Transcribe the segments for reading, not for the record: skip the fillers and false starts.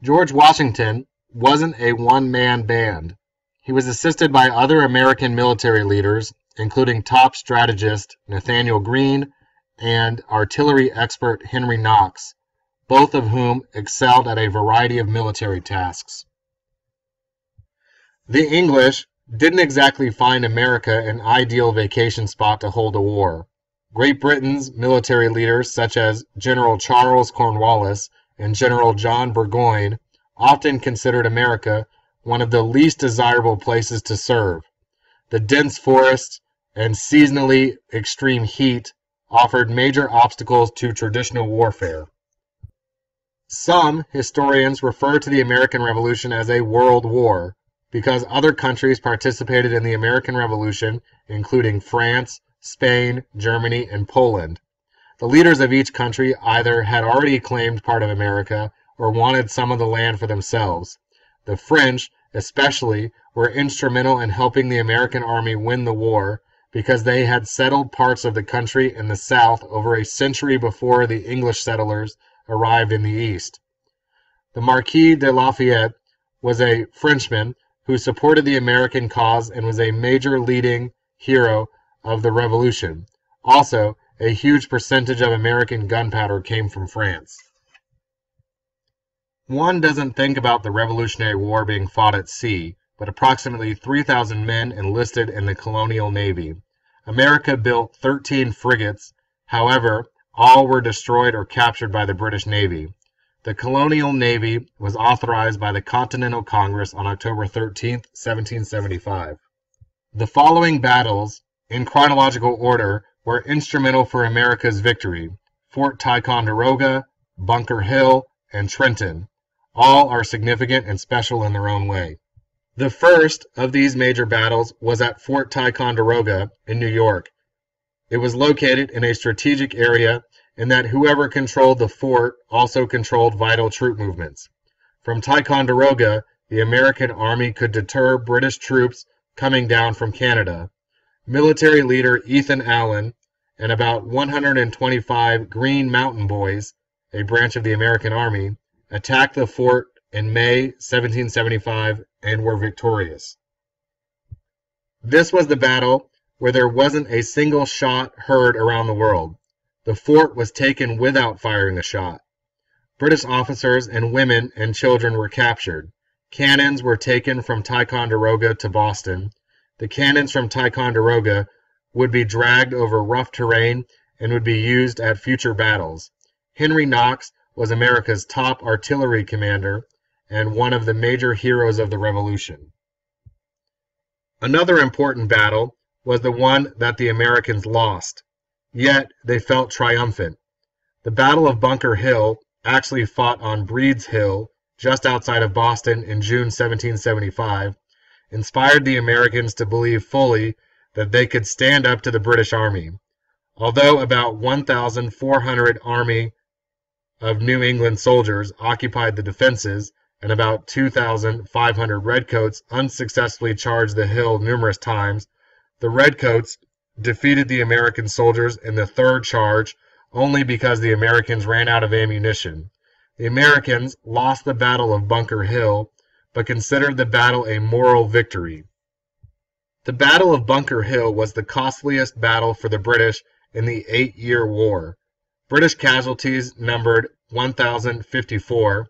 George Washington wasn't a one-man band. He was assisted by other American military leaders, including top strategist Nathanael Greene and artillery expert Henry Knox, both of whom excelled at a variety of military tasks. The English didn't exactly find America an ideal vacation spot to hold a war. Great Britain's military leaders such as General Charles Cornwallis and General John Burgoyne often considered America one of the least desirable places to serve. The dense forests and seasonally extreme heat offered major obstacles to traditional warfare. Some historians refer to the American Revolution as a world war because other countries participated in the American Revolution, including France, Spain, Germany, and Poland. The leaders of each country either had already claimed part of America or wanted some of the land for themselves. The French, especially, were instrumental in helping the American army win the war because they had settled parts of the country in the South over a century before the English settlers arrived in the East. The Marquis de Lafayette was a Frenchman who supported the American cause and was a major leading hero of the Revolution. Also, a huge percentage of American gunpowder came from France. One doesn't think about the Revolutionary War being fought at sea, but approximately 3,000 men enlisted in the colonial navy. America built 13 frigates, however, all were destroyed or captured by the British Navy. The colonial navy was authorized by the Continental Congress on October 13, 1775. The following battles, in chronological order, were instrumental for America's victory: Fort Ticonderoga, Bunker Hill, and Trenton. All are significant and special in their own way. The first of these major battles was at Fort Ticonderoga in New York. It was located in a strategic area in that whoever controlled the fort also controlled vital troop movements. From Ticonderoga, the American army could deter British troops coming down from Canada. Military leader Ethan Allen and about 125 Green Mountain Boys, a branch of the American Army, attacked the fort in May 1775 and were victorious. This was the battle where there wasn't a single shot heard around the world. The fort was taken without firing a shot. British officers and women and children were captured. Cannons were taken from Ticonderoga to Boston. The cannons from Ticonderoga would be dragged over rough terrain and would be used at future battles. Henry Knox was America's top artillery commander and one of the major heroes of the Revolution. Another important battle was the one that the Americans lost, yet they felt triumphant. The Battle of Bunker Hill, actually fought on Breed's Hill, just outside of Boston in June 1775, inspired the Americans to believe fully that they could stand up to the British Army. Although about 1,400 Army of New England soldiers occupied the defenses, and about 2,500 Redcoats unsuccessfully charged the hill numerous times, the Redcoats defeated the American soldiers in the third charge only because the Americans ran out of ammunition. The Americans lost the Battle of Bunker Hill, but considered the battle a moral victory. The Battle of Bunker Hill was the costliest battle for the British in the 8-Year War. British casualties numbered 1,054,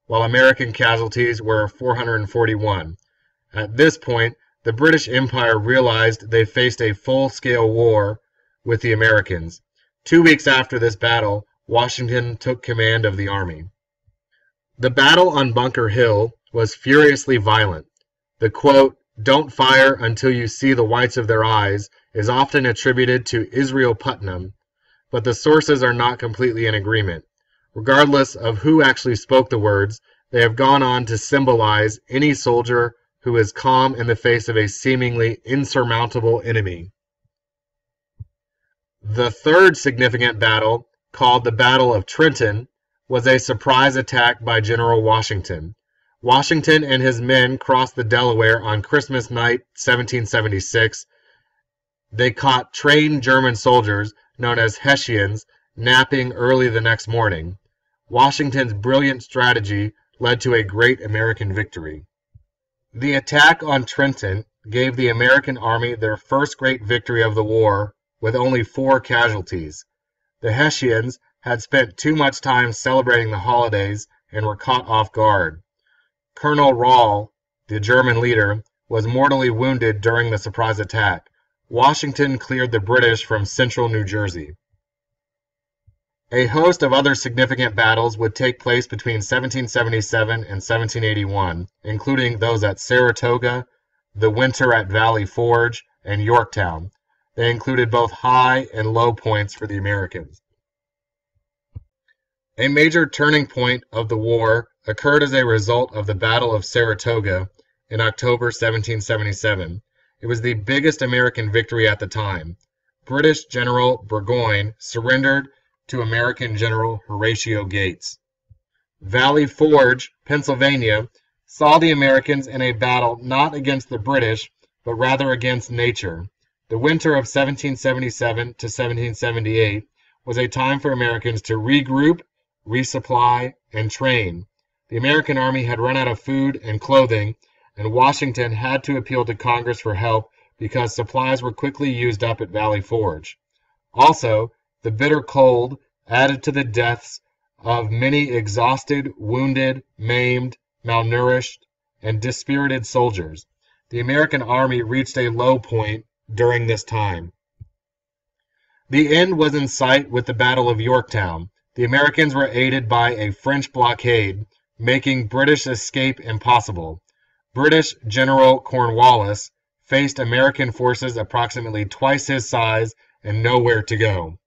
while American casualties were 441. At this point, the British Empire realized they faced a full-scale war with the Americans. 2 weeks after this battle, Washington took command of the army. The battle on Bunker Hill was furiously violent. The quote, "Don't fire until you see the whites of their eyes," is often attributed to Israel Putnam, but the sources are not completely in agreement. Regardless of who actually spoke the words, they have gone on to symbolize any soldier who is calm in the face of a seemingly insurmountable enemy. The third significant battle, called the Battle of Trenton, was a surprise attack by General Washington. Washington and his men crossed the Delaware on Christmas night, 1776. They caught trained German soldiers, known as Hessians, napping early the next morning. Washington's brilliant strategy led to a great American victory. The attack on Trenton gave the American army their first great victory of the war with only 4 casualties. The Hessians had spent too much time celebrating the holidays and were caught off guard. Colonel Rahl, the German leader, was mortally wounded during the surprise attack. Washington cleared the British from central New Jersey. A host of other significant battles would take place between 1777 and 1781, including those at Saratoga, the winter at Valley Forge, and Yorktown. They included both high and low points for the Americans. A major turning point of the war occurred as a result of the Battle of Saratoga in October 1777. It was the biggest American victory at the time. British General Burgoyne surrendered to American General Horatio Gates. Valley Forge, Pennsylvania, saw the Americans in a battle not against the British, but rather against nature. The winter of 1777 to 1778 was a time for Americans to regroup, resupply, and train. The American army had run out of food and clothing, and Washington had to appeal to Congress for help because supplies were quickly used up at Valley Forge. Also, the bitter cold added to the deaths of many exhausted, wounded, maimed, malnourished, and dispirited soldiers. The American army reached a low point during this time. The end was in sight with the Battle of Yorktown. The Americans were aided by a French blockade, making British escape impossible. British General Cornwallis faced American forces approximately twice his size and nowhere to go.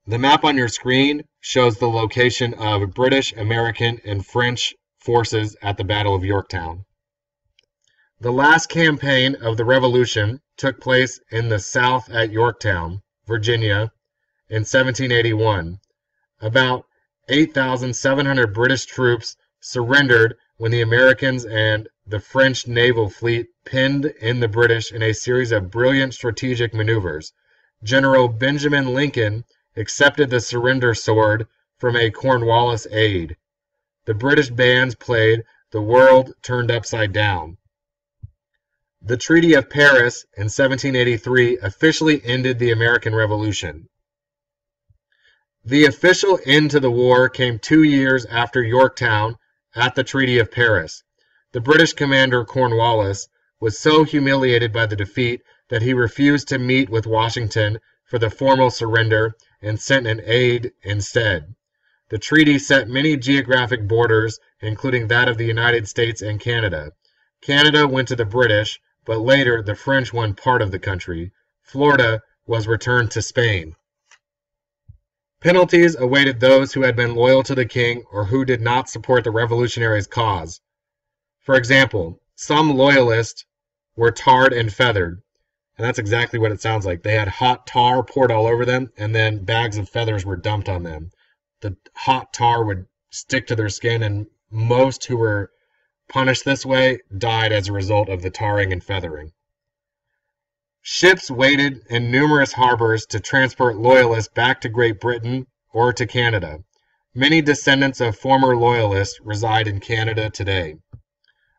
The map on your screen shows the location of British, American, and French forces at the Battle of Yorktown. The last campaign of the Revolution took place in the South at Yorktown, Virginia, in 1781. About 8,700 British troops surrendered when the Americans and the French naval fleet pinned in the British in a series of brilliant strategic maneuvers. General Benjamin Lincoln accepted the surrender sword from a Cornwallis aide. The British bands played "The World Turned Upside Down." The Treaty of Paris in 1783 officially ended the American Revolution. The official end to the war came 2 years after Yorktown at the Treaty of Paris. The British commander Cornwallis was so humiliated by the defeat that he refused to meet with Washington for the formal surrender and sent an aide instead. The treaty set many geographic borders, including that of the United States and Canada. Canada went to the British, but later the French won part of the country. Florida was returned to Spain. Penalties awaited those who had been loyal to the king or who did not support the revolutionaries' cause. For example, some loyalists were tarred and feathered. And that's exactly what it sounds like. They had hot tar poured all over them, and then bags of feathers were dumped on them. The hot tar would stick to their skin, and most who were punished this way died as a result of the tarring and feathering. Ships waited in numerous harbors to transport loyalists back to Great Britain or to Canada. Many descendants of former loyalists reside in Canada today.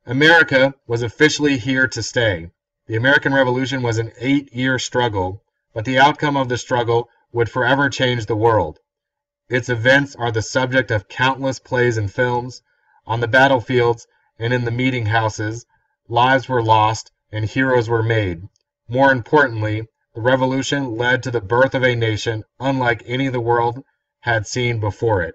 America was officially here to stay. The American Revolution was an 8-year struggle, but the outcome of the struggle would forever change the world. Its events are the subject of countless plays and films. On the battlefields and in the meeting houses, lives were lost and heroes were made. More importantly, the Revolution led to the birth of a nation unlike any the world had seen before it.